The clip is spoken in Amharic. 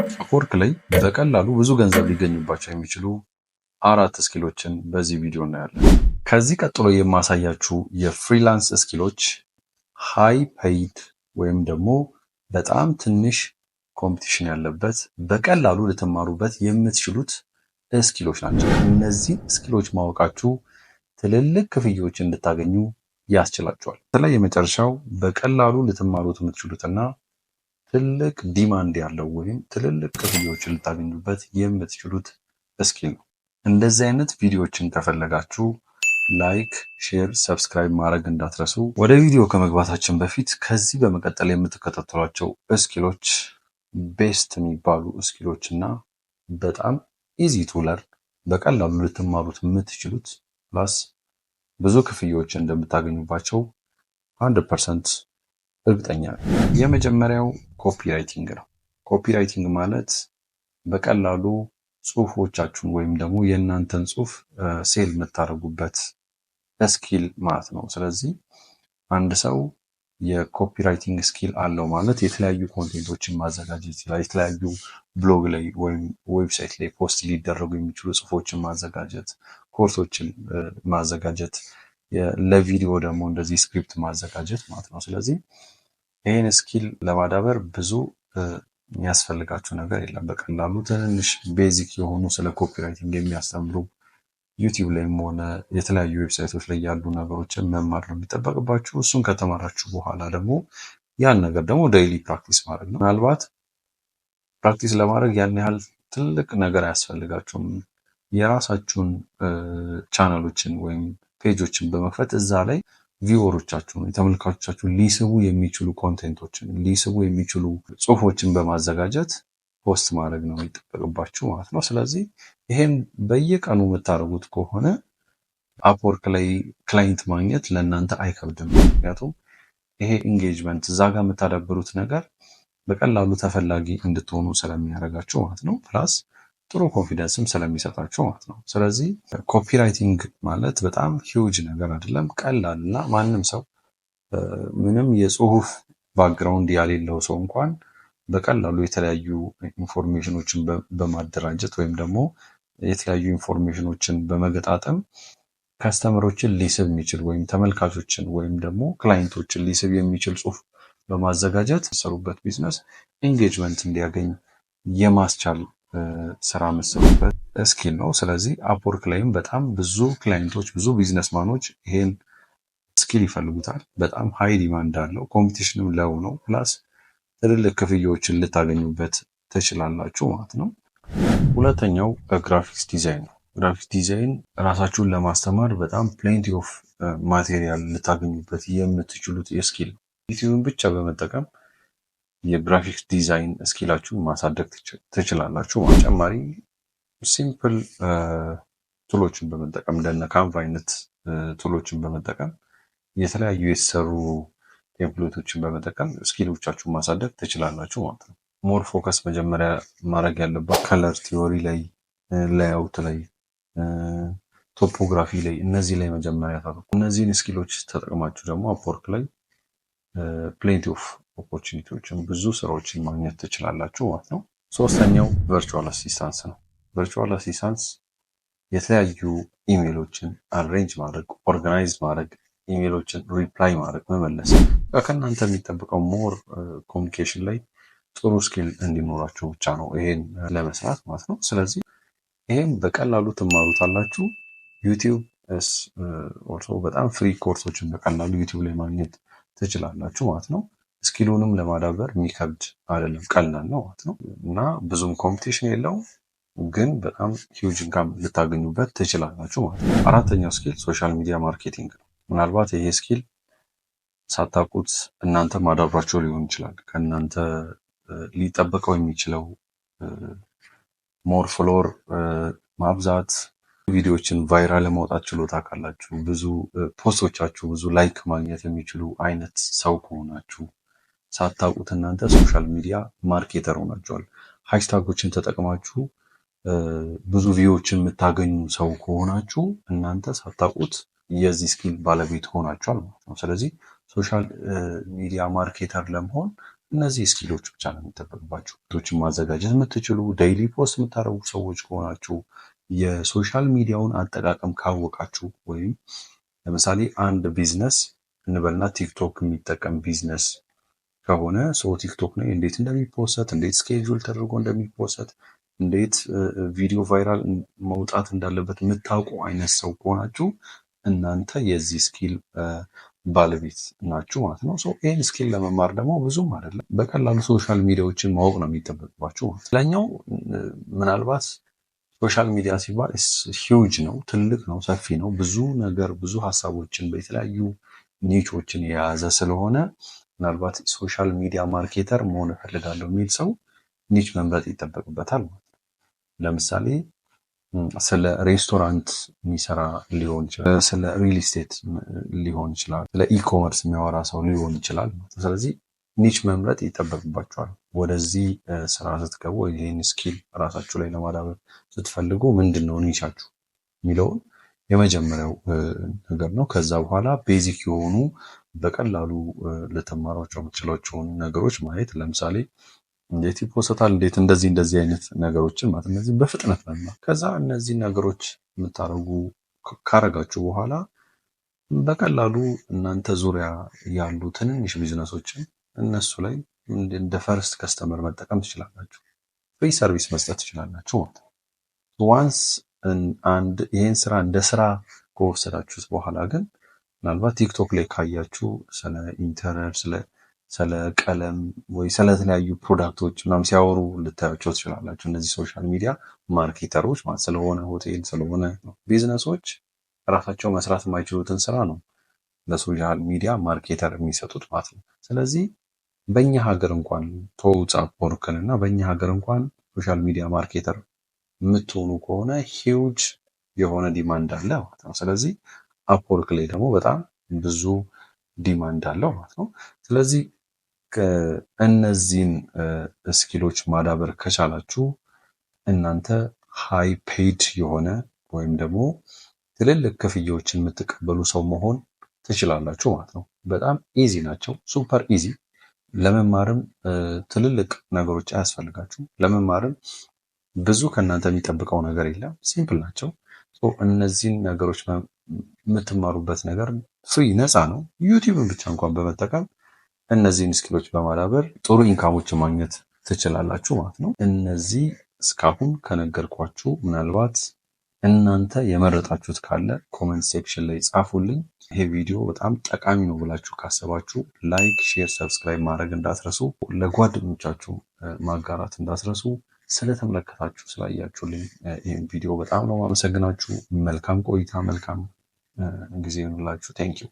አፕወርክ ላይ በቀላሉ ብዙ ገንዘብ ሊገኙባቸው የሚችሉ 4 ስኪሎችን በዚህ ቪዲዮ እናያለን። ከዚህ ቀጥሎ የማሳያችሁ የፍሪላንስ ስኪሎች ሃይ ፔይድ ወይም ደግሞ በጣም ትንሽ ኮምፒቲሽን ያለበት በቀላሉ ልትማሩበት የምትችሉት ስኪሎች ናቸው። እነዚህ ስኪሎች ማወቃችሁ ትልልቅ ክፍያዎች እንድታገኙ ያስችላችኋል። በተለይ የመጨረሻው በቀላሉ ልትማሩት የምትችሉትና ትልቅ ዲማንድ ያለው ወይም ትልልቅ ክፍያዎችን ልታገኙበት የምትችሉት ስኪል ነው። እንደዚህ አይነት ቪዲዮዎችን ከፈለጋችሁ ላይክ፣ ሼር፣ ሰብስክራይብ ማድረግ እንዳትረሱ። ወደ ቪዲዮ ከመግባታችን በፊት ከዚህ በመቀጠል የምትከታተሏቸው ስኪሎች ቤስት የሚባሉ ስኪሎች እና በጣም ኢዚ ቱ ለርን በቀላሉ ልትማሩት የምትችሉት ፕላስ ብዙ ክፍያዎች እንደምታገኙባቸው 100% እርግጠኛ ነኝ። የመጀመሪያው ኮፒራይቲንግ ነው። ኮፒራይቲንግ ማለት በቀላሉ ጽሁፎቻችሁን ወይም ደግሞ የእናንተን ጽሁፍ ሴል የምታደርጉበት ስኪል ማለት ነው። ስለዚህ አንድ ሰው የኮፒራይቲንግ ስኪል አለው ማለት የተለያዩ ኮንቴንቶችን ማዘጋጀት ይችላል። የተለያዩ ብሎግ ላይ ወይም ዌብሳይት ላይ ፖስት ሊደረጉ የሚችሉ ጽሁፎችን ማዘጋጀት፣ ኮርሶችን ማዘጋጀት፣ ለቪዲዮ ደግሞ እንደዚህ ስክሪፕት ማዘጋጀት ማለት ነው። ስለዚህ ይህን ስኪል ለማዳበር ብዙ የሚያስፈልጋችሁ ነገር የለም። በቀላሉ ትንንሽ ቤዚክ የሆኑ ስለ ኮፒራይቲንግ የሚያስተምሩ ዩቲዩብ ላይም ሆነ የተለያዩ ዌብሳይቶች ላይ ያሉ ነገሮችን መማር ነው የሚጠበቅባችሁ። እሱን ከተማራችሁ በኋላ ደግሞ ያን ነገር ደግሞ ዴይሊ ፕራክቲስ ማድረግ ነው። ምናልባት ፕራክቲስ ለማድረግ ያን ያህል ትልቅ ነገር አያስፈልጋችሁም። የራሳችሁን ቻናሎችን ወይም ፔጆችን በመክፈት እዛ ላይ ቪወሮቻችሁን ተመልካቾቻችሁን ሊስቡ የሚችሉ ኮንቴንቶችን ሊስቡ የሚችሉ ጽሁፎችን በማዘጋጀት ፖስት ማድረግ ነው የሚጠበቅባችሁ ማለት ነው። ስለዚህ ይሄን በየቀኑ የምታደርጉት ከሆነ አፕወርክ ላይ ክላይንት ማግኘት ለእናንተ አይከብድም። ምክንያቱም ይሄ ኢንጌጅመንት እዛ ጋር የምታዳብሩት ነገር በቀላሉ ተፈላጊ እንድትሆኑ ስለሚያደርጋችሁ ማለት ነው። ፕላስ ጥሩ ኮንፊደንስም ስለሚሰጣችሁ ማለት ነው። ስለዚህ ኮፒራይቲንግ ማለት በጣም ሂውጅ ነገር አይደለም፣ ቀላል እና ማንም ሰው ምንም የጽሁፍ ባክግራውንድ ያሌለው ሰው እንኳን በቀላሉ የተለያዩ ኢንፎርሜሽኖችን በማደራጀት ወይም ደግሞ የተለያዩ ኢንፎርሜሽኖችን በመገጣጠም ከስተመሮችን ሊስብ የሚችል ወይም ተመልካቾችን ወይም ደግሞ ክላይንቶችን ሊስብ የሚችል ጽሁፍ በማዘጋጀት ሰሩበት ቢዝነስ ኢንጌጅመንት እንዲያገኝ የማስቻል ስራ መስሩበት ስኪል ነው። ስለዚህ አፕወርክ ላይም በጣም ብዙ ክላይንቶች ብዙ ቢዝነስማኖች ይሄን ስኪል ይፈልጉታል። በጣም ሃይ ዲማንድ አለው። ኮምፒቲሽንም ለው ነው። ፕላስ ትልልቅ ክፍያዎችን ልታገኙበት ትችላላችሁ ማለት ነው። ሁለተኛው ግራፊክስ ዲዛይን ነው። ግራፊክስ ዲዛይን ራሳችሁን ለማስተማር በጣም ፕሌንቲ ኦፍ ማቴሪያል ልታገኙበት የምትችሉት የስኪል ነው። ዩቲዩብን ብቻ በመጠቀም የግራፊክስ ዲዛይን ስኪላችሁን ማሳደግ ትችላላችሁ። በተጨማሪ ሲምፕል ቱሎችን በመጠቀም እንደነ ካንቫ አይነት ቱሎችን በመጠቀም የተለያዩ የተሰሩ ቴምፕሌቶችን በመጠቀም ስኪሎቻችሁን ማሳደግ ትችላላችሁ ማለት ነው። ሞር ፎከስ መጀመሪያ ማድረግ ያለባት ከለር ቲዮሪ ላይ፣ ሌአውት ላይ፣ ቶፖግራፊ ላይ እነዚህ ላይ መጀመሪያ ታጠቁ። እነዚህን ስኪሎች ተጠቅማችሁ ደግሞ አፕወርክ ላይ ፕሌንቲ ኦፍ ኦፖርቹኒቲዎችን ብዙ ስራዎችን ማግኘት ትችላላችሁ ማለት ነው። ሶስተኛው ቨርቹዋል አሲስታንስ ነው። ቨርቹዋል አሲስታንስ የተለያዩ ኢሜሎችን አሬንጅ ማድረግ፣ ኦርጋናይዝ ማድረግ፣ ኢሜሎችን ሪፕላይ ማድረግ፣ መመለስ ከእናንተ የሚጠብቀው ሞር ኮሚኒኬሽን ላይ ጥሩ ስኪል እንዲኖራችሁ ብቻ ነው ይሄን ለመስራት ማለት ነው። ስለዚህ ይሄን በቀላሉ ትማሩታላችሁ። ዩቲዩብ ኦልሶ በጣም ፍሪ ኮርሶችን በቀላሉ ዩቲዩብ ላይ ማግኘት ትችላላችሁ ማለት ነው። ስኪሉንም ለማዳበር የሚከብድ አይደለም፣ ቀላል ነው ማለት ነው እና ብዙም ኮምፒቲሽን የለው፣ ግን በጣም ሂውጅ ኢንካም ልታገኙበት ትችላላችሁ ማለት ነው። አራተኛው ስኪል ሶሻል ሚዲያ ማርኬቲንግ ነው። ምናልባት ይሄ ስኪል ሳታውቁት እናንተ ማዳብራቸው ሊሆን ይችላል። ከእናንተ ሊጠበቀው የሚችለው ሞር ፍሎር ማብዛት፣ ቪዲዮዎችን ቫይራል ለማውጣት ችሎታ ካላችሁ፣ ብዙ ፖስቶቻችሁ ብዙ ላይክ ማግኘት የሚችሉ አይነት ሰው ከሆናችሁ ሳታውቁት እናንተ ሶሻል ሚዲያ ማርኬተር ሆናችኋል። ሃሽታጎችን ተጠቅማችሁ ብዙ ቪዲዮዎችን የምታገኙ ሰው ከሆናችሁ እናንተ ሳታውቁት የዚህ ስኪል ባለቤት ሆናችኋል ማለት ነው። ስለዚህ ሶሻል ሚዲያ ማርኬተር ለመሆን እነዚህ ስኪሎች ብቻ ነው የሚጠበቅባችሁ። ቶችን ማዘጋጀት የምትችሉ ዴይሊ ፖስት የምታደርጉ ሰዎች ከሆናችሁ የሶሻል ሚዲያውን አጠቃቀም ካወቃችሁ ወይም ለምሳሌ አንድ ቢዝነስ እንበልና ቲክቶክ የሚጠቀም ቢዝነስ ከሆነ ሰው ቲክቶክ ላይ እንዴት እንደሚፖሰት እንዴት ስኬጁል ተደርጎ እንደሚፖሰት እንዴት ቪዲዮ ቫይራል መውጣት እንዳለበት የምታውቁ አይነት ሰው ከሆናችሁ እናንተ የዚህ ስኪል ባለቤት ናችሁ ማለት ነው። ይህን ስኪል ለመማር ደግሞ ብዙም አይደለም፣ በቀላሉ ሶሻል ሚዲያዎችን ማወቅ ነው የሚጠበቅባችሁ። ሌላኛው ምናልባት ሶሻል ሚዲያ ሲባል ሂውጅ ነው፣ ትልቅ ነው፣ ሰፊ ነው፣ ብዙ ነገር ብዙ ሀሳቦችን በተለያዩ ኒቾችን የያዘ ስለሆነ ምናልባት ሶሻል ሚዲያ ማርኬተር መሆን እፈልጋለሁ የሚል ሰው ኒች መምረጥ ይጠበቅበታል ማለት ነው። ለምሳሌ ስለ ሬስቶራንት የሚሰራ ሊሆን ይችላል፣ ስለ ሪል ስቴት ሊሆን ይችላል፣ ስለ ኢኮመርስ የሚያወራ ሰው ሊሆን ይችላል። ስለዚህ ኒች መምረጥ ይጠበቅባቸዋል። ወደዚህ ስራ ስትገቡ ይህን ስኪል ራሳችሁ ላይ ለማዳበር ስትፈልጉ ምንድን ነው ኒቻችሁ የሚለውን የመጀመሪያው ነገር ነው። ከዛ በኋላ ቤዚክ የሆኑ በቀላሉ ልትማሯቸው የምትችሏቸውን ነገሮች ማየት፣ ለምሳሌ እንዴት ይፖሰታል፣ እንዴት እንደዚህ አይነት ነገሮችን ማለት እነዚህ በፍጥነት መማር። ከዛ እነዚህ ነገሮች የምታደርጉ ካረጋችሁ በኋላ በቀላሉ እናንተ ዙሪያ ያሉ ትንንሽ ቢዝነሶችን እነሱ ላይ እንደ ፈርስት ከስተመር መጠቀም ትችላላችሁ። ፍሪ ሰርቪስ መስጠት ትችላላችሁ ማለት ነው። ዋንስ ይህን ስራ እንደ ስራ ከወሰዳችሁት በኋላ ግን ምናልባት ቲክቶክ ላይ ካያችሁ ስለ ኢንተርኔት ስለ ቀለም ወይ ስለተለያዩ ፕሮዳክቶች ምናምን ሲያወሩ ልታያቸው ትችላላችሁ። እነዚህ ሶሻል ሚዲያ ማርኬተሮች ማለት ስለሆነ ሆቴል ስለሆነ ቢዝነሶች ራሳቸው መስራት የማይችሉትን ስራ ነው ለሶሻል ሚዲያ ማርኬተር የሚሰጡት ማለት ነው። ስለዚህ በእኛ ሀገር እንኳን ተውጻ ፖርክን እና በእኛ ሀገር እንኳን ሶሻል ሚዲያ ማርኬተር የምትሆኑ ከሆነ ሂውጅ የሆነ ዲማንድ አለ ማለት ነው። ስለዚህ አፕወርክ ላይ ደግሞ በጣም ብዙ ዲማንድ አለው ማለት ነው። ስለዚህ እነዚህን ስኪሎች ማዳበር ከቻላችሁ እናንተ ሃይ ፔድ የሆነ ወይም ደግሞ ትልልቅ ክፍያዎችን የምትቀበሉ ሰው መሆን ትችላላችሁ ማለት ነው። በጣም ኢዚ ናቸው፣ ሱፐር ኢዚ። ለመማርም ትልልቅ ነገሮች አያስፈልጋችሁም። ለመማርም ብዙ ከእናንተ የሚጠብቀው ነገር የለም፣ ሲምፕል ናቸው። እነዚህን ነገሮች የምትማሩበት ነገር ፍሪ ነፃ ነው። ዩቲዩብን ብቻ እንኳን በመጠቀም እነዚህን ስኪሎች በማዳበር ጥሩ ኢንካሞችን ማግኘት ትችላላችሁ ማለት ነው። እነዚህ እስካሁን ከነገርኳችሁ ምናልባት እናንተ የመረጣችሁት ካለ ኮመንት ሴክሽን ላይ ጻፉልኝ። ይሄ ቪዲዮ በጣም ጠቃሚ ነው ብላችሁ ካሰባችሁ ላይክ፣ ሼር፣ ሰብስክራይብ ማድረግ እንዳትረሱ፣ ለጓደኞቻችሁ ማጋራት እንዳትረሱ። ስለተመለከታችሁ ስላያችሁልኝ ይህን ቪዲዮ በጣም ነው ማመሰግናችሁ። መልካም ቆይታ፣ መልካም ጊዜ ይሁንላችሁ። ቴንኪው